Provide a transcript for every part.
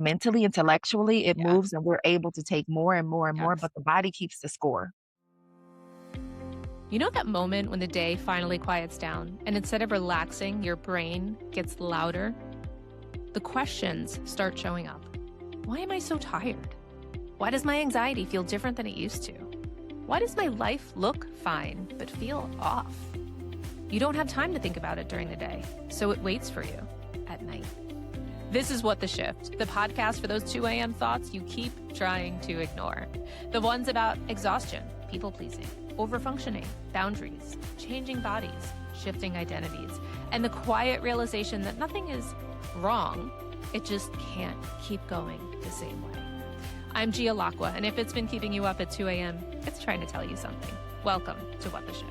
mentally, intellectually, it Yeah. moves and we're able to take more and more and more, Yes. but the body keeps the score. You know that moment when the day finally quiets down and instead of relaxing, your brain gets louder? The questions start showing up. Why am I so tired? Why does my anxiety feel different than it used to? Why does my life look fine but feel off? You don't have time to think about it during the day, so it waits for you at night. This is What the Shift, the podcast for those 2 a.m. thoughts you keep trying to ignore. The ones about exhaustion, people pleasing, overfunctioning, boundaries, changing bodies, shifting identities, and the quiet realization that nothing is wrong. It just can't keep going the same way. I'm Gia Lacqua, and if it's been keeping you up at 2 a.m., it's trying to tell you something. Welcome to What the Shift.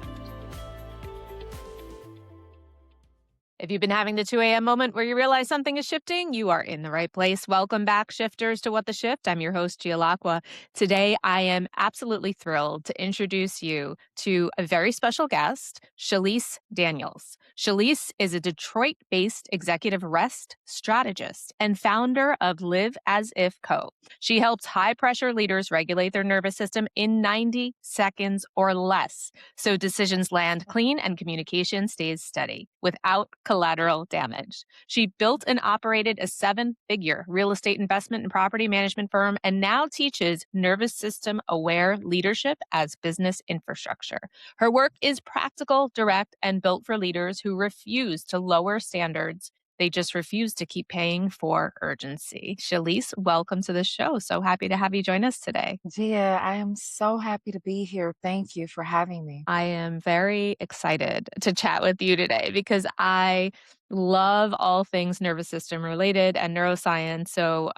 If you've been having the 2 a.m. moment where you realize something is shifting, you are in the right place. Welcome back, shifters, to What the Shift. I'm your host, Gia Lacqua. Today, I am absolutely thrilled to introduce you to a very special guest, Shalece Daniels. Shalece is a Detroit-based executive rest strategist and founder of Live As If Co. She helps high-pressure leaders regulate their nervous system in 90 seconds or less, so decisions land clean and communication stays steady without collateral damage. She built and operated a 7-figure real estate investment and property management firm and now teaches nervous system aware leadership as business infrastructure. Her work is practical, direct, and built for leaders who refuse to lower standards. They just refuse to keep paying for urgency. Shalece, welcome to the show. So happy to have you join us today. Gia, I am so happy to be here. Thank you for having me. I am very excited to chat with you today because I love all things nervous system related and neuroscience. So,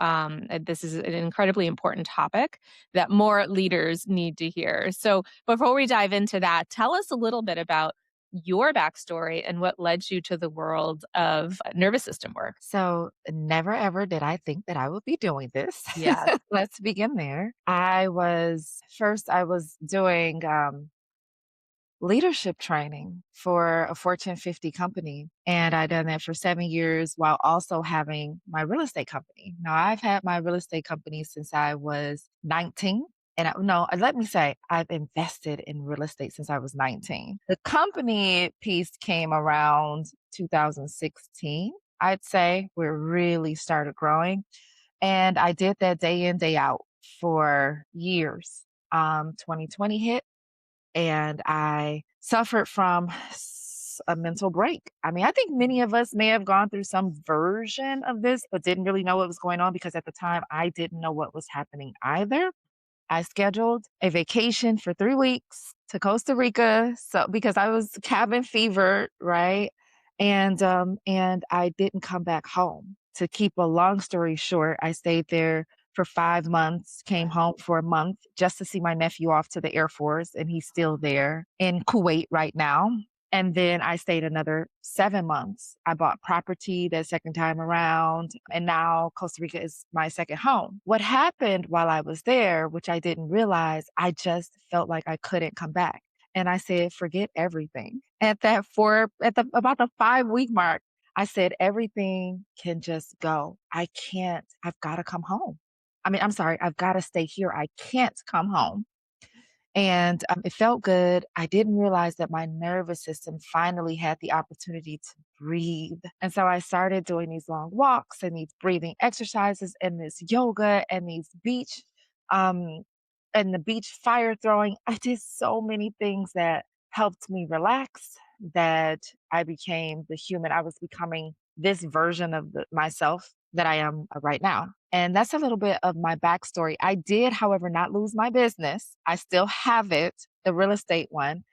this is an incredibly important topic that more leaders need to hear. So, before we dive into that, tell us a little bit about your backstory and what led you to the world of nervous system work. So, never ever did I think that I would be doing this. Yes. Let's begin there. I was doing leadership training for a Fortune 50 company. And I done that for 7 years while also having my real estate company. Now, I've had my real estate company since I was 19. No, let me say, I've invested in real estate since I was 19. The company piece came around 2016, I'd say, where it really started growing. And I did that day in, day out for years. 2020 hit and I suffered from a mental break. I mean, I think many of us may have gone through some version of this, but didn't really know what was going on because at the time I didn't know what was happening either. I scheduled a vacation for 3 weeks to Costa Rica, so because I was cabin fever, right? And I didn't come back home. To keep a long story short, I stayed there for 5 months, came home for a month just to see my nephew off to the Air Force, and he's still there in Kuwait right now. And then I stayed another 7 months. I bought property that second time around, and now Costa Rica is my second home. What happened while I was there, which I didn't realize, I just felt like I couldn't come back. And I said, forget everything. At the about the 5 week mark, I said, everything can just go. I've got to come home. I mean, I'm sorry, I've got to stay here. I can't come home. And it felt good. I didn't realize that my nervous system finally had the opportunity to breathe. And so I started doing these long walks and these breathing exercises and this yoga and these um, and the beach fire throwing. I did so many things that helped me relax, that I became the human. I was becoming this version of myself that I am right now. And that's a little bit of my backstory. I did, however, not lose my business. I still have it, the real estate one.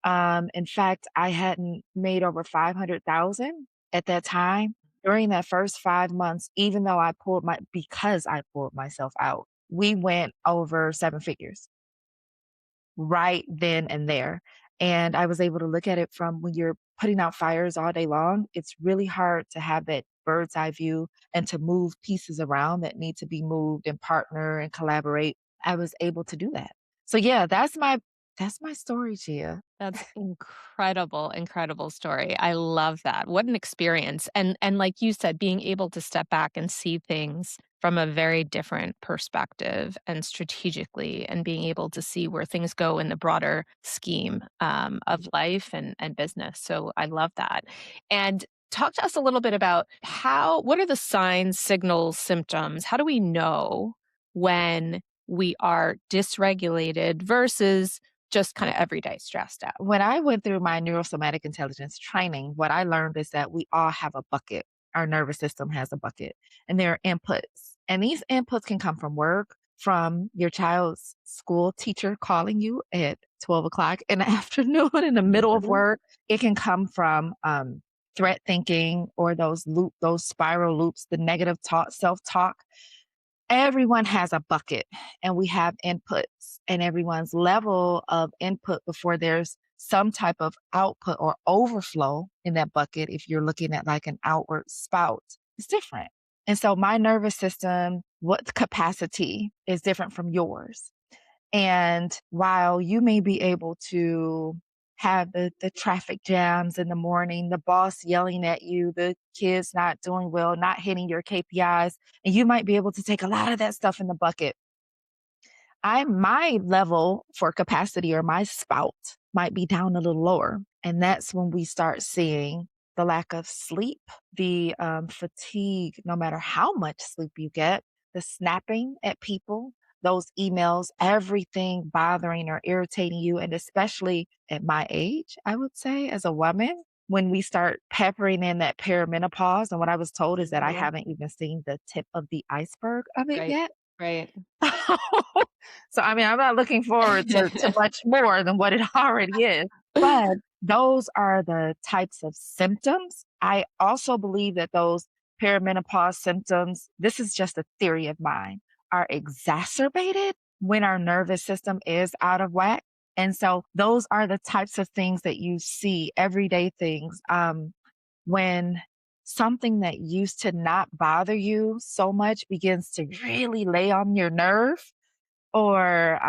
In fact, I hadn't made over 500,000 at that time. During that first 5 months, even though because I pulled myself out, we went over 7 figures right then and there. And I was able to look at it from when you're putting out fires all day long, it's really hard to have that bird's eye view and to move pieces around that need to be moved and partner and collaborate. I was able to do that. So yeah, that's my story, Gia. That's incredible, incredible story. I love that. What an experience. And like you said, being able to step back and see things from a very different perspective and strategically, and being able to see where things go in the broader scheme of life and business. So I love that. And talk to us a little bit about what are the signs, signals, symptoms? How do we know when we are dysregulated versus just kind of everyday stressed out? When I went through my neurosomatic intelligence training, what I learned is that we all have a bucket. Our nervous system has a bucket, and there are inputs. And these inputs can come from work, from your child's school teacher calling you at 12 o'clock in the afternoon in the middle of Mhm. work. It can come from threat thinking, or those spiral loops, the negative talk, self talk. Everyone has a bucket, and we have inputs, and everyone's level of input before there's some type of output or overflow in that bucket, if you're looking at like an outward spout, is different. And so my nervous system, what capacity is different from yours. And while you may be able to have the traffic jams in the morning, the boss yelling at you, the kids not doing well, not hitting your KPIs, and you might be able to take a lot of that stuff in the bucket. My level for capacity, or my spout, might be down a little lower. And that's when we start seeing the lack of sleep, the fatigue, no matter how much sleep you get, the snapping at people, those emails, everything bothering or irritating you. And especially at my age, I would say, as a woman, when we start peppering in that perimenopause. And what I was told is that I Mhm. haven't even seen the tip of the iceberg of it Right. yet. Right. So, I mean, I'm not looking forward to much more than what it already is, but those are the types of symptoms. I also believe that those perimenopause symptoms, this is just a theory of mine, are exacerbated when our nervous system is out of whack. And so those are the types of things that you see, everyday things. When something that used to not bother you so much begins to really lay on your nerve, or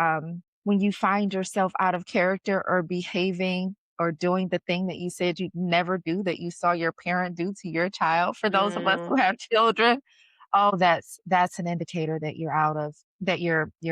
when you find yourself out of character or behaving or doing the thing that you said you'd never do, that you saw your parent do to your child, for those of us Mm. who have children. Oh, that's an indicator that you're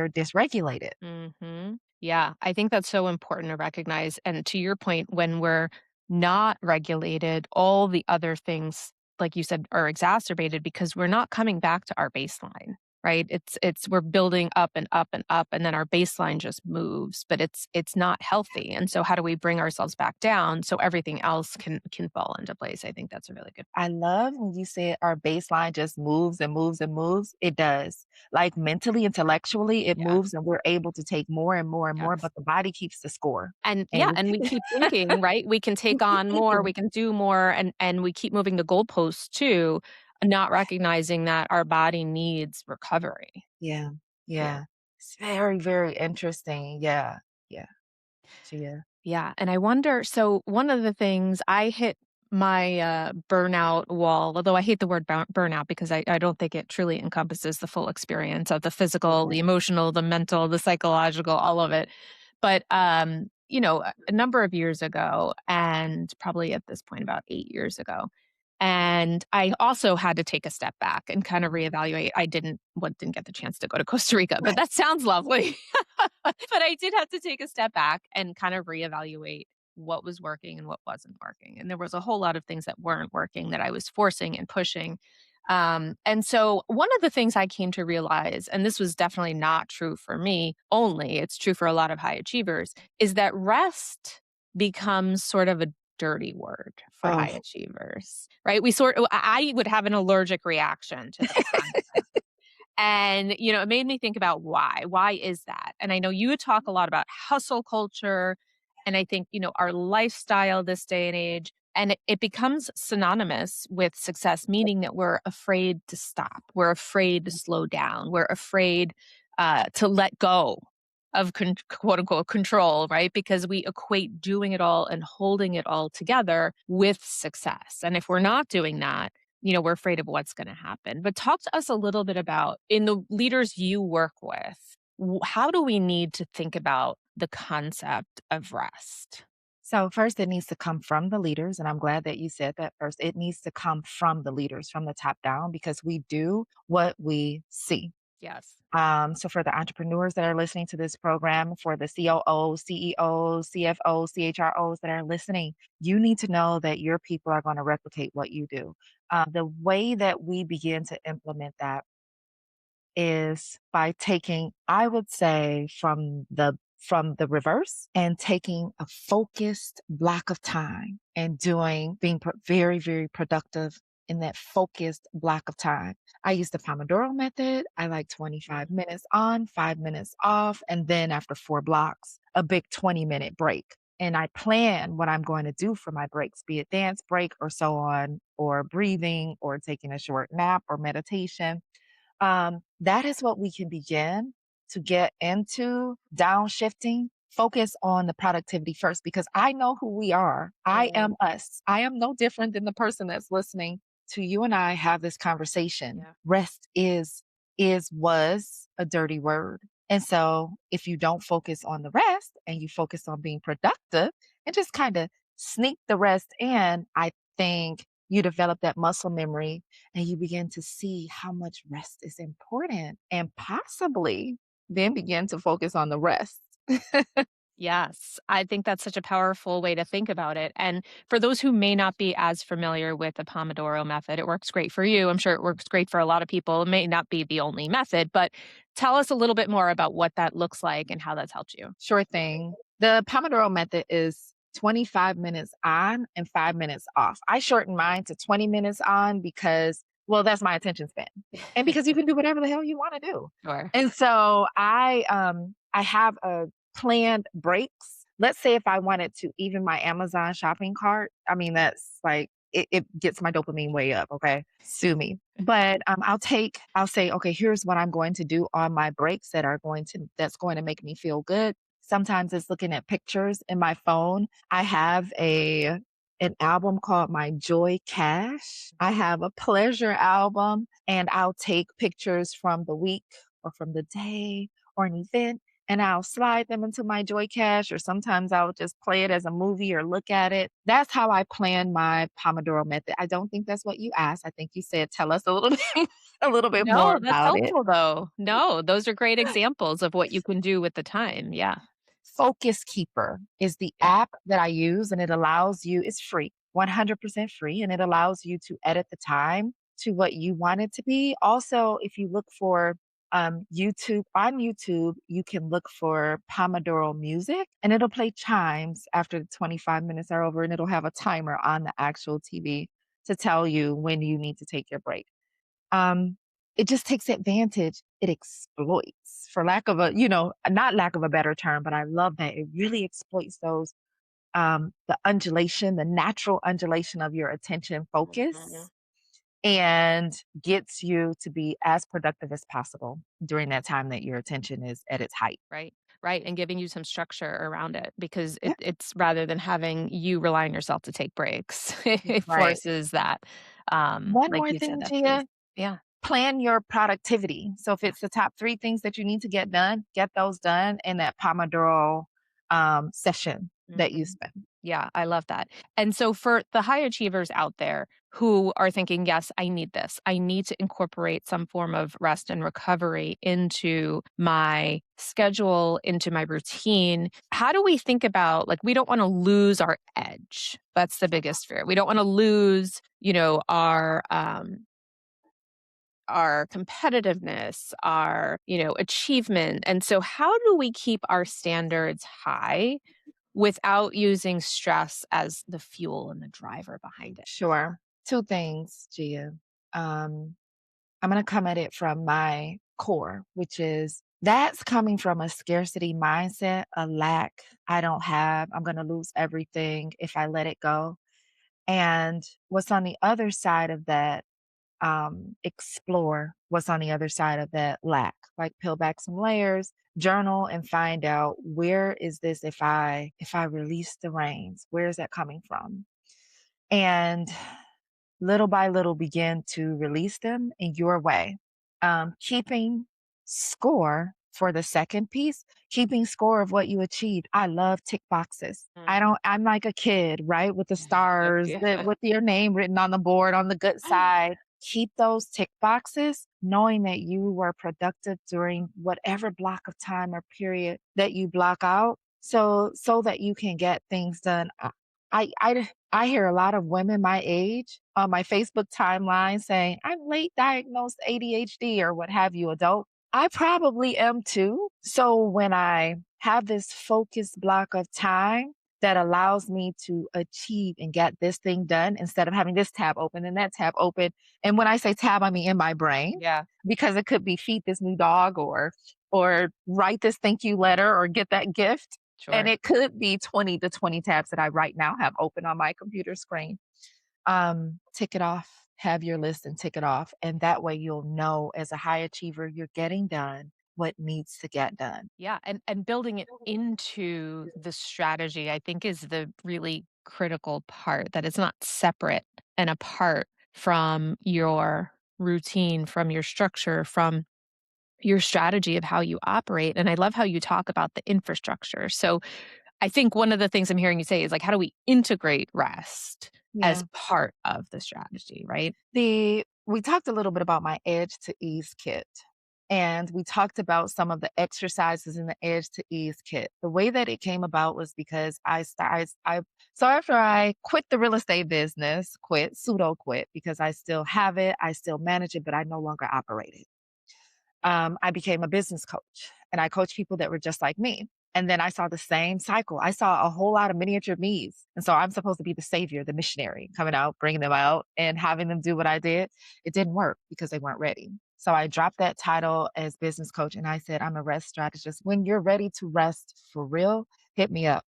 dysregulated. Mhm. Yeah, I think that's so important to recognize, and to your point, when we're not regulated, all the other things, like you said, are exacerbated because we're not coming back to our baseline, right? It's we're building up and up and up, and then our baseline just moves, but it's not healthy, and so how do we bring ourselves back down so everything else can fall into place? I think that's a really good. I love when you said our baseline just moves and moves and moves. It does. Like mentally, intellectually, it Yeah. moves and we're able to take more and more and more, Yes. but the body keeps the score. And yeah, And and we keep thinking, right? We can we take keep on more, thinking. we can do more, and we keep moving the goalposts too, not recognizing that our body needs recovery. Yeah, Yeah. yeah. It's very, very interesting. Yeah, yeah, Gia. Yeah, and I wonder, so one of the things I hit my burnout wall, although I hate the word burnout because I don't think it truly encompasses the full experience of the physical, Yeah. the emotional, the mental, the psychological, all of it. But a number of years ago, and probably at this point about 8 years ago, and I also had to take a step back and kind of reevaluate. Didn't get the chance to go to Costa Rica, but that sounds lovely. But I did have to take a step back and kind of reevaluate what was working and what wasn't working. And there was a whole lot of things that weren't working that I was forcing and pushing. And so one of the things I came to realize, and this was definitely not true for me only, it's true for a lot of high achievers, is that rest becomes sort of a dirty word for high Oh, achievers, right? I would have an allergic reaction to the concept. And, it made me think about why. Why is that? And I know you talk a lot about hustle culture. And I think, our lifestyle this day and age, and it becomes synonymous with success, meaning that we're afraid to stop. We're afraid to slow down. We're afraid to let go of quote unquote control, right? Because we equate doing it all and holding it all together with success. And if we're not doing that, we're afraid of what's going to happen. But talk to us a little bit about, in the leaders you work with, how do we need to think about the concept of rest? So first it needs to come from the leaders, and I'm glad that you said that first. It needs to come from the leaders, from the top down, because we do what we see. Yes. So for the entrepreneurs that are listening to this program, for the COOs, CEOs, CFOs, CHROs that are listening, you need to know that your people are going to replicate what you do. The way that we begin to implement that is by taking, I would say, from the reverse and taking a focused block of time and being very, very productive in that focused block of time. I use the Pomodoro method. I like 25 Mhm. minutes on, 5 minutes off, and then after 4 blocks, a big 20-minute break. And I plan what I'm going to do for my breaks, be it dance break or so on, or breathing or taking a short nap or meditation. That is what we can begin to get into downshifting. Focus on the productivity first because I know who we are. I Mhm. am us. I am no different than the person that's listening to you and I have this conversation. Yeah. Rest was a dirty word. And so if you don't focus on the rest and you focus on being productive and just kind of sneak the rest in, I think you develop that muscle memory and you begin to see how much rest is important and possibly then begin to focus on the rest. Yes, I think that's such a powerful way to think about it. And for those who may not be as familiar with the Pomodoro method, it works great for you. I'm sure it works great for a lot of people. It may not be the only method, but tell us a little bit more about what that looks like and how that's helped you. Sure thing. The Pomodoro method is 25 minutes on and 5 minutes off. I shorten mine to 20 minutes on because, well, that's my attention span. And because you can do whatever the hell you want to do. Sure. And so I have a planned breaks. Let's say if I wanted to even my Amazon shopping cart, I mean that's like it gets my dopamine way up, okay? Sue me. But I'll say, okay, here's what I'm going to do on my breaks that's going to make me feel good. Sometimes it's looking at pictures in my phone. I have an album called My Joy Cache. I have a pleasure album and I'll take pictures from the week or from the day or an event and I'll slide them into my Joy Cache, or sometimes I'll just play it as a movie or look at it. That's how I plan my Pomodoro method. I don't think that's what you asked. I think you said tell us a little bit a little bit more No, that's about it. helpful though. No, those are great examples of what you can do with the time. Yeah. Focus Keeper is the Yeah. app that I use, and it allows you it's free, 100% free, and it allows you to edit the time to what you want it to be. Also, if you look for YouTube, you can look for Pomodoro music, and it'll play chimes after the 25 minutes are over, and it'll have a timer on the actual TV to tell you when you need to take your break. Um, it just takes advantage. It exploits, for lack of not lack of a better term, but I love that. It really exploits the natural undulation of your attention Mhm. focus and gets you to be as productive as possible during that time that your attention is at its height. Right. Right. And giving you some structure around it because Yeah. it's rather than having you rely on yourself to take breaks, it Right. forces that. One Like more you said, thing, that space. Gia, Yeah. plan your productivity. So if Yeah. it's the top 3 things that you need to get done, get those done in that Pomodoro, session that you Mhm. spend. Yeah, I love that. And so for the high achievers out there who are thinking, yes, I need this. I need to incorporate some form of rest and recovery into my schedule, into my routine. How do we think about like we don't want to lose our edge. That's the biggest fear. We don't want to lose, our competitiveness, our, achievement. And so how do we keep our standards high without using stress as the fuel and the driver behind it? Sure. 2 things, Gia. Um, I'm gonna come at it from my core, which is that's coming from a scarcity mindset, a lack. I don't have, I'm gonna lose everything if I let it go. And what's on the other side of that, explore what's on the other side of that lack. Like peel back some layers, journal and find out where is this if I release the reins, where is that coming from? And little by little begin to release them in your way. Keeping score for the second piece, keeping score of what you achieved. I love tick boxes. Mm. I'm like a kid, right? With the stars, Yeah. with your name written on the board on the good side. Keep those tick boxes, knowing that you were productive during whatever block of time or period that you block out, so that you can get things done. I hear a lot of women my age on my Facebook timeline saying, "I'm late diagnosed ADHD," or what have you, adult. I probably am too. So when I have this focused block of time that allows me to achieve and get this thing done instead of having this tab open and that tab open. And when I say tab, I mean in my brain, Yeah, because it could be feed this new dog or write this thank you letter or get that gift. And sure. it could be 20 to 20 tabs that I right now have open on my computer screen. Tick it off, have your list and tick it off. And that way you'll know as a high achiever, you're getting done what needs to get done. Yeah, and building it into the strategy, I think, is the really critical part, that it's not separate and apart from your routine, from your structure, from your strategy of how you operate. And I love how you talk about the infrastructure. So I think one of the things I'm hearing you say is, like, how do we integrate rest as Yeah. part of the strategy, right? We talked a little bit about my Edge to Ease kit. And we talked about some of the exercises in the Edge to Ease kit. The way that it came about was because so after I quit the real estate business, pseudo quit, because I still have it, I still manage it, but I no longer operate it. I became a business coach and I coached people that were just like me. And then I saw the same cycle. I saw a whole lot of miniature me's. And so I'm supposed to be the savior, the missionary, coming out, bringing them out and having them do what I did. It didn't work because they weren't ready. So I dropped that title as business coach and I said, I'm a rest strategist. When you're ready to rest for real, hit me up.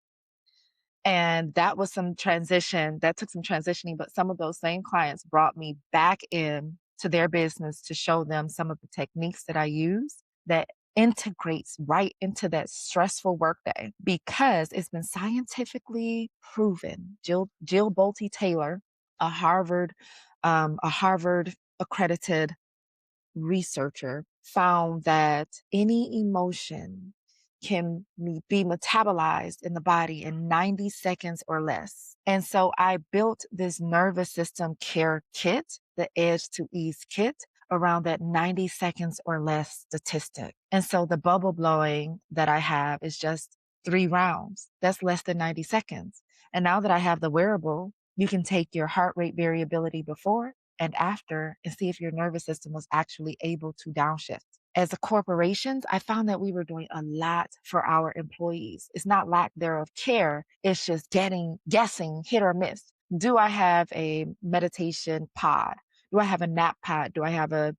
And that was some transition that took some transitioning, but some of those same clients brought me back in to their business to show them some of the techniques that I use that integrates right into that stressful workday because it's been scientifically proven. Jill Bolte Taylor, a Harvard accredited researcher, found that any emotion can be metabolized in the body in 90 seconds or less. And so I built this nervous system care kit, the Edge to Ease kit, around that 90 seconds or less statistic. And so the bubble blowing that I have is just 3 rounds. That's less than 90 seconds. And now that I have the wearable, you can take your heart rate variability before and after and see if your nervous system was actually able to downshift. As a corporations, I found that we were doing a lot for our employees. It's not lack thereof care, it's just guessing, hit or miss. Do I have a meditation pod? Do I have a nap pod? Do I have a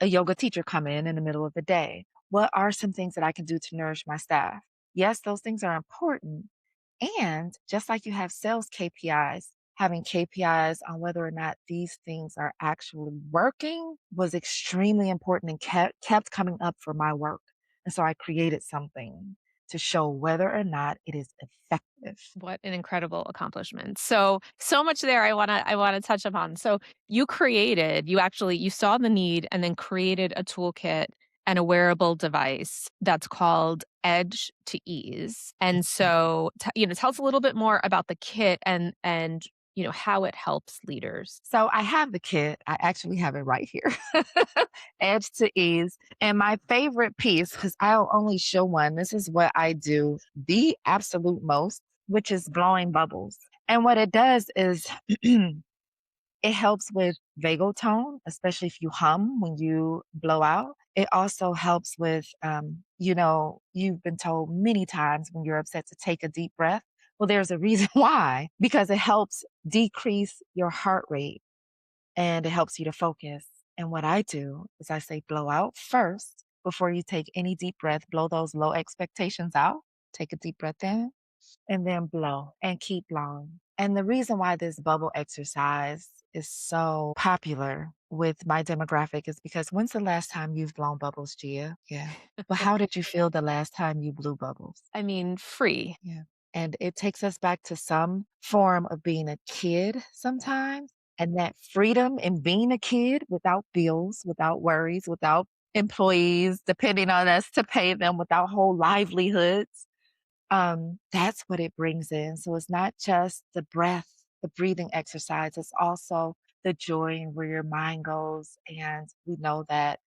yoga teacher come in the middle of the day? What are some things that I can do to nourish my staff? Yes, those things are important, and just like you have sales KPIs, having KPIs on whether or not these things are actually working was extremely important and kept coming up for my work. And so I created something to show whether or not it is effective. What an incredible accomplishment. So much there I wanna touch upon. So you saw the need and then created a toolkit and a wearable device that's called Edge to Ease. And so, tell us a little bit more about the kit and how it helps leaders. So I have the kit. I actually have it right here. Edge to Ease. And my favorite piece, because I'll only show one, this is what I do the absolute most, which is blowing bubbles. And what it does is it helps with vagal tone, especially if you hum when you blow out. It also helps with, you've been told many times when you're upset to take a deep breath. Well, there's a reason why, because it helps decrease your heart rate and it helps you to focus. And what I do is I say, blow out first before you take any deep breath, blow those low expectations out. Take a deep breath in and then blow and keep blowing. And the reason why this bubble exercise is so popular with my demographic is because when's the last time you've blown bubbles, Gia? Yeah. But how did you feel the last time you blew bubbles? I mean, free. Yeah. And it takes us back to some form of being a kid sometimes. And that freedom in being a kid without bills, without worries, without employees depending on us to pay them with our whole livelihoods. That's what it brings in. So it's not just the breath, the breathing exercise, it's also the joy and where your mind goes. And we know that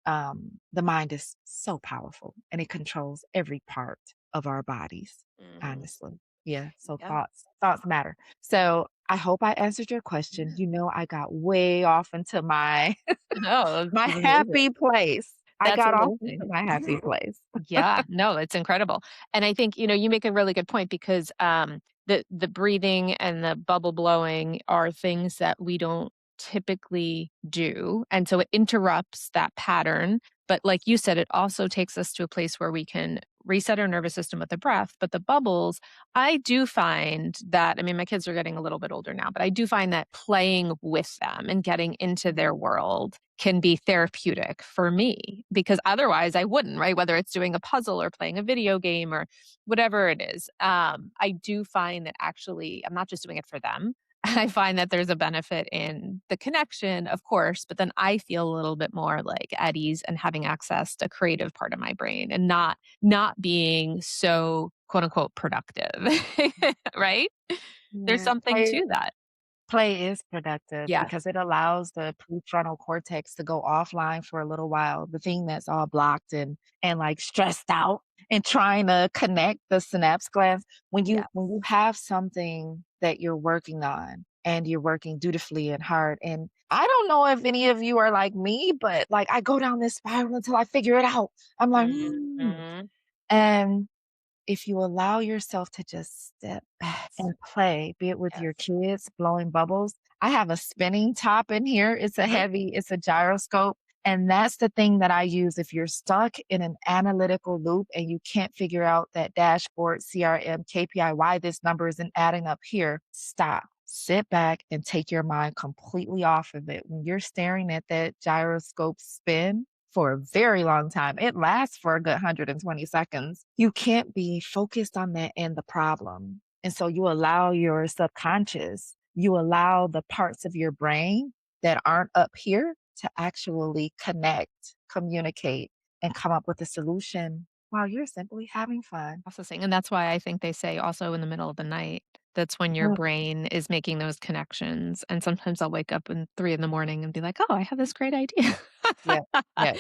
the mind is so powerful and it controls every part of our bodies, Mhm. honestly. Yeah. So Yeah. thoughts matter. So I hope I answered your question. You know, I got way off into my No, my that's amazing. happy place. I That's got off into amazing. my happy place. Yeah, no, it's incredible. And I think, you make a really good point because the breathing and the bubble blowing are things that we don't typically do. And so it interrupts that pattern. But like you said, it also takes us to a place where we can reset our nervous system with the breath. But the bubbles, I do find that, I mean, my kids are getting a little bit older now, but I do find that playing with them and getting into their Mhm. world can be therapeutic for me because otherwise I wouldn't, right? Whether it's doing a puzzle or playing a video game or whatever it is. I do find that actually I'm not just doing it for them. I find that there's a benefit in the connection, of course, but then I feel a little bit more like at ease and having access to creative part of my brain and not being so quote unquote productive. Right? There's Yeah. something to that. Play is productive Yes. because it allows the prefrontal cortex to go offline for a little while. The thing that's all blocked and like stressed out and trying to connect the synapse glands. When Yes. you have something that you're working on and you're working dutifully and hard, and I don't know if any of you are like me, but like I go down this spiral until I figure it out. I'm like, Mhm. and if you allow yourself to just step back Yes. and play, be it with your Yes. kids blowing bubbles. I have a spinning top in here. Uh-huh. It's a gyroscope. And that's the thing that I use if you're stuck in an analytical loop and you can't figure out that dashboard, CRM, KPI, why this number isn't adding up here. Stop, sit back, and take your mind completely off of it. When you're staring at that gyroscope spin, for a very long time. It lasts for a good 120 seconds. You can't be focused on that and the problem. And so you allow your subconscious, you allow the parts of your brain that aren't up here to actually connect, communicate, and come up with a solution while you're simply having fun. Processing, and that's why I think they say also in the middle of the night, that's when your Mm, brain is making those connections, and sometimes I'll wake up in 3 in the morning and be like, "Oh, I have this great idea." yeah, yeah.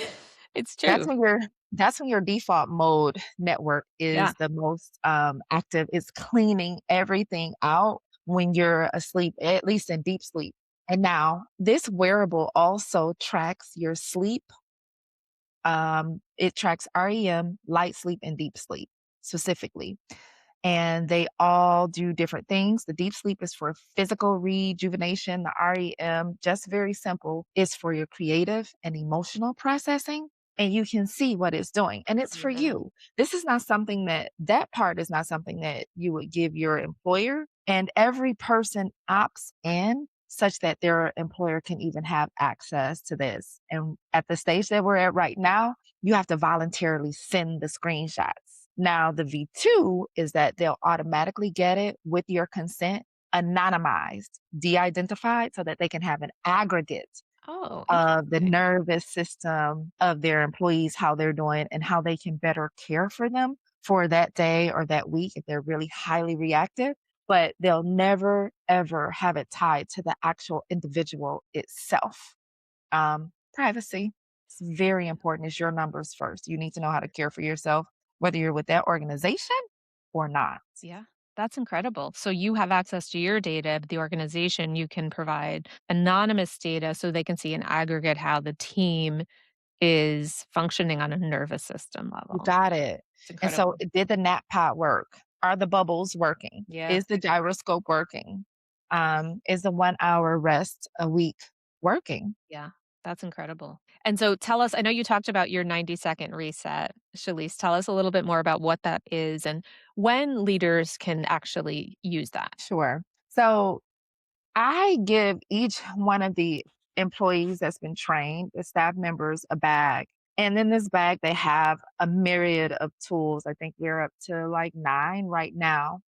It's That's true. when your that's when your default mode network Yeah. is the most, active. It's cleaning everything out when you're asleep, at least in deep sleep. And now this wearable also tracks your sleep. It tracks REM, light sleep, and deep sleep specifically, and they all do different things. The deep sleep is for physical rejuvenation. The REM, just very simple, is for your creative and emotional processing. And you can see what it's doing. And it's for Mhm. you. This is not something that part is not something that you would give your employer. And every person opts in such that their employer can even have access to this. And at the stage that we're at right now, you have to voluntarily send the screenshots. Now, the V2 is that they'll automatically get it with your consent, anonymized, de identified, so that they can have an aggregate Oh, of the interesting. nervous system of their employees, how they're doing, and how they can better care for them for that day or that week if they're really highly reactive. But they'll never, ever have it tied to the actual individual itself. Privacy is very important. It's your numbers first. You need to know how to care for yourself, whether you're with that organization or not. Yeah, that's incredible. So you have access to your data, but the organization, you can provide anonymous data so they can see in aggregate how the team is functioning on a nervous system You level. got it. It's And so, incredible. did the nap pod work? Are the bubbles working? Yeah. Is the gyroscope working? Is the 1 hour rest a week working? Yeah, that's incredible. And so tell us, I know you talked about your 90-second reset. Shalece, tell us a little bit more about what that is and when leaders can actually use that. Sure. So, I give each one of the employees that's been trained, the staff members, a bag. And in this bag, they have a myriad of tools. I think we're up to like 9 right now.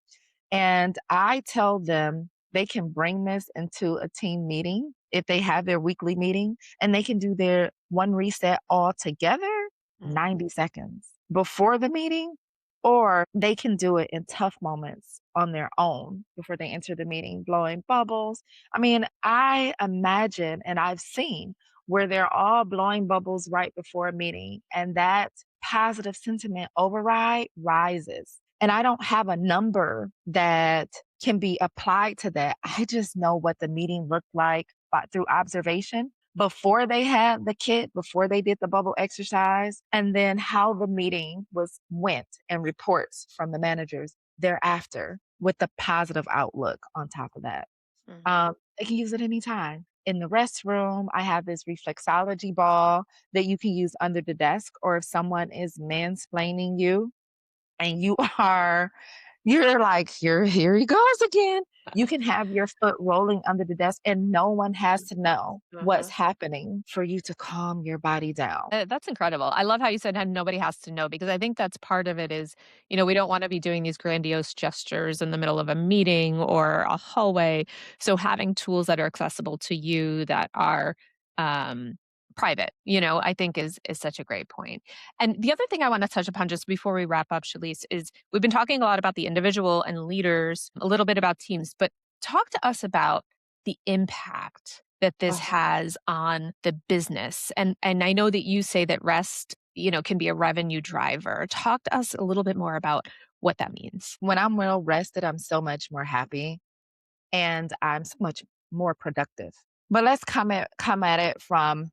And I tell them they can bring this into a team meeting if they have their weekly meeting and they can do their one reset all together, Mm. 90 seconds before the meeting, or they can do it in tough moments on their own before they enter the meeting, blowing bubbles. I mean, I imagine and I've seen where they're all blowing bubbles right before a meeting, and that positive sentiment override rises. And I don't have a number that can be applied to that. I just know what the meeting looked like through observation before they had the kit, before they did the bubble exercise, and then how the meeting went and reports from the managers thereafter with the positive outlook on top of that. Mhm. They can use it anytime. In the restroom, I have this reflexology ball that you can use under the desk, or if someone is mansplaining you and you you're like, here he goes again. You can have your foot rolling under the desk and no one has to know what's Uh-huh. happening for you to calm your body down. That's incredible. I love how you said how nobody has to know because I think that's part of it is, we don't want to be doing these grandiose gestures in the middle of a meeting or a hallway. So having tools that are accessible to you that are um, private, I think is such a great point. And the other thing I want to touch upon just before we wrap up, Shalece, is we've been talking a lot about the individual and leaders, a little bit about teams, but talk to us about the impact that this Oh, has on the business. And I know that you say that rest, can be a revenue driver. Talk to us a little bit more about what that means. when I'm well rested, I'm so much more happy and I'm so much more productive. But let's come at it from,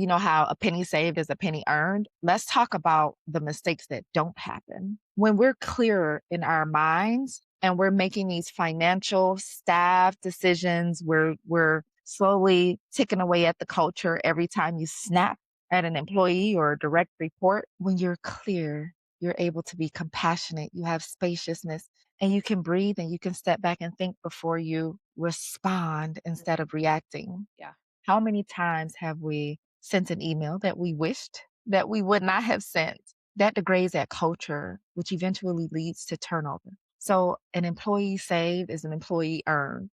how a penny saved is a penny earned. Let's talk about the mistakes that don't happen. When we're clearer in our minds and we're making these financial staff decisions, we're slowly ticking away at the culture every time you snap at an employee or a direct report. When you're clear, you're able to be compassionate, you have spaciousness, and you can breathe and you can step back and think before you respond Mm. instead of reacting. Yeah. How many times have we sent an email that we wished that we would not have sent? That degrades that culture, which eventually leads to turnover. So an employee saved is an employee earned.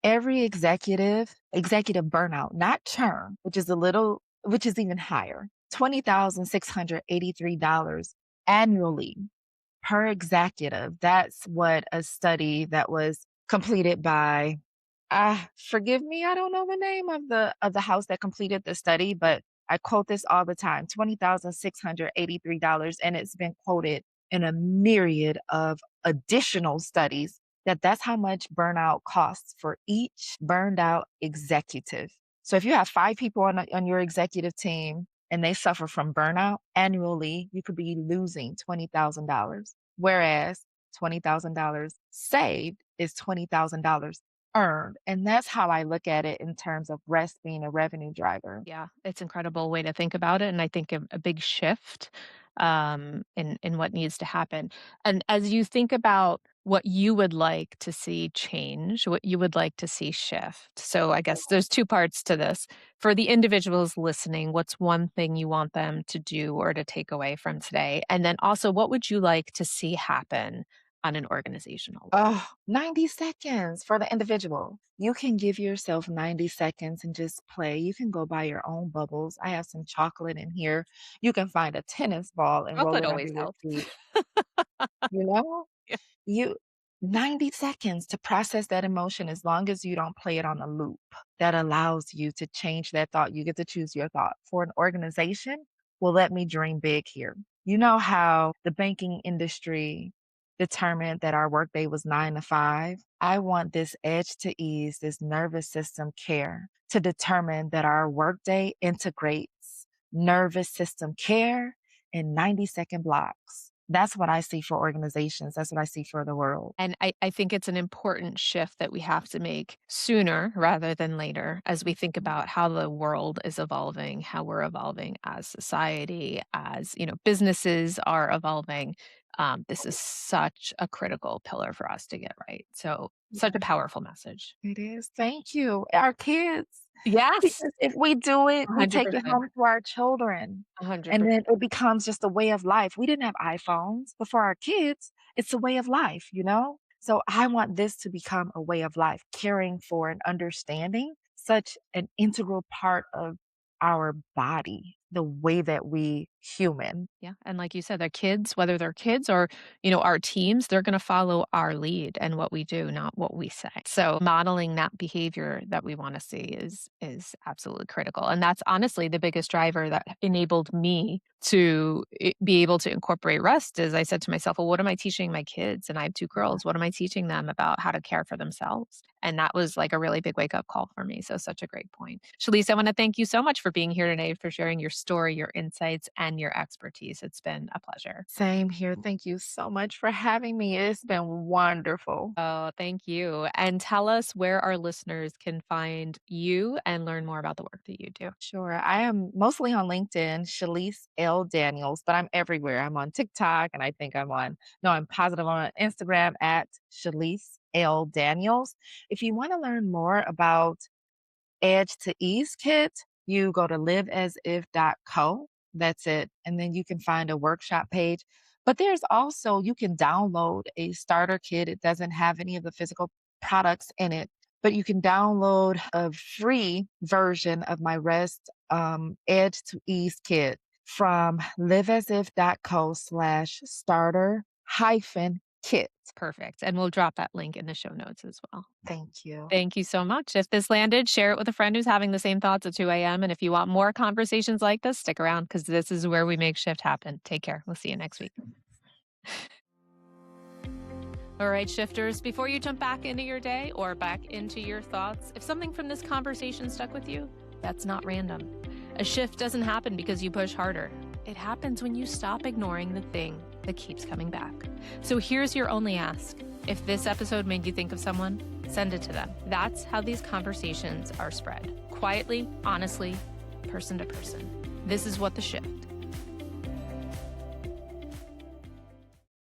Every executive burnout, not churn, which is even higher, $20,683 annually per executive. That's what a study that was completed by forgive me, I don't know the name of the house that completed the study, but I quote this all the time, $20,683, and it's been quoted in a myriad of additional studies that's how much burnout costs for each burned out executive. So if you have 5 people on your executive team and they suffer from burnout, annually, you could be losing $20,000, whereas $20,000 saved is $20,000 earned, and that's how I look at it in terms of rest being a revenue driver. Yeah, it's incredible way to think about it, and I think a big shift in what needs to happen. And as you think about what you would like to see change, what you would like to see shift. So I guess there's two parts to this. For the individuals listening, what's one thing you want them to do or to take away from today? And then also, what would you like to see happen on an organizational level? Oh, 90 seconds for the individual. You can give yourself 90 seconds and just play. You can go buy your own bubbles. I have some chocolate in here. You can find a tennis ball and roll Chocolate it under always your helps. feet. You know? Yeah. You 90 seconds to process that emotion as long as you don't play it on a loop. That allows you to change that thought. You get to choose your thought. For an organization, well, let me dream big here. You know how the banking industry determined that our workday was 9 to 5? I want this edge to ease, this nervous system care to determine that our workday integrates nervous system care in 90-second blocks. That's what I see for organizations. That's what I see for the world. And I think it's an important shift that we have to make sooner rather than later as we think about how the world is evolving, how we're evolving as society, as businesses are evolving. This is such a critical pillar for us to get right. So such a powerful message. It is. Thank you. Our kids. Yes, Because if we do it, we take it 100%. home to our children, and 100%. then it becomes just a way of life. We didn't have iPhones, but for our kids, it's a way of life, you know? So I want this to become a way of life, caring for and understanding such an integral part of our body, the way that we human. Yeah, and like you said, the kids, whether they're kids or, you know, our teams, they're gonna follow our lead and what we do, not what we say. So modeling that behavior that we wanna see is absolutely critical. And that's honestly the biggest driver that enabled me to be able to incorporate rest is I said to myself, well, what am I teaching my kids? And I have 2 girls. What am I teaching them about how to care for themselves? And that was like a really big wake up call for me. So such a great point. Shalece, I want to thank you so much for being here today, for sharing your story, your insights, and your expertise. It's been a pleasure. Same here. Thank you so much for having me. It's been wonderful. Oh, thank you. And tell us where our listeners can find you and learn more about the work that you do. Sure. I am mostly on LinkedIn, Shalece L. Daniels, but I'm everywhere. I'm on TikTok and I think I'm positive on Instagram at Shalece L. Daniels. If you want to learn more about Edge to Ease kit, you go to liveasif.co. That's it. And then you can find a workshop page. But there's also, you can download a starter kit. It doesn't have any of the physical products in it, but you can download a free version of my Rest Edge to Ease kit from liveasif.co/starter hyphen kit. Perfect. And we'll drop that link in the show notes as well. Thank you. Thank you so much. If this landed, share it with a friend who's having the same thoughts at 2 a.m. And if you want more conversations like this, stick around because this is where we make shift happen. Take care. We'll see you next week. All right, shifters, before you jump back into your day or back into your thoughts, if something from this conversation stuck with you, that's not random. A shift doesn't happen because you push harder. It happens when you stop ignoring the thing that keeps coming back. So here's your only ask. If this episode made you think of someone, send it to them. That's how these conversations are spread. Quietly, honestly, person to person. This is what the shift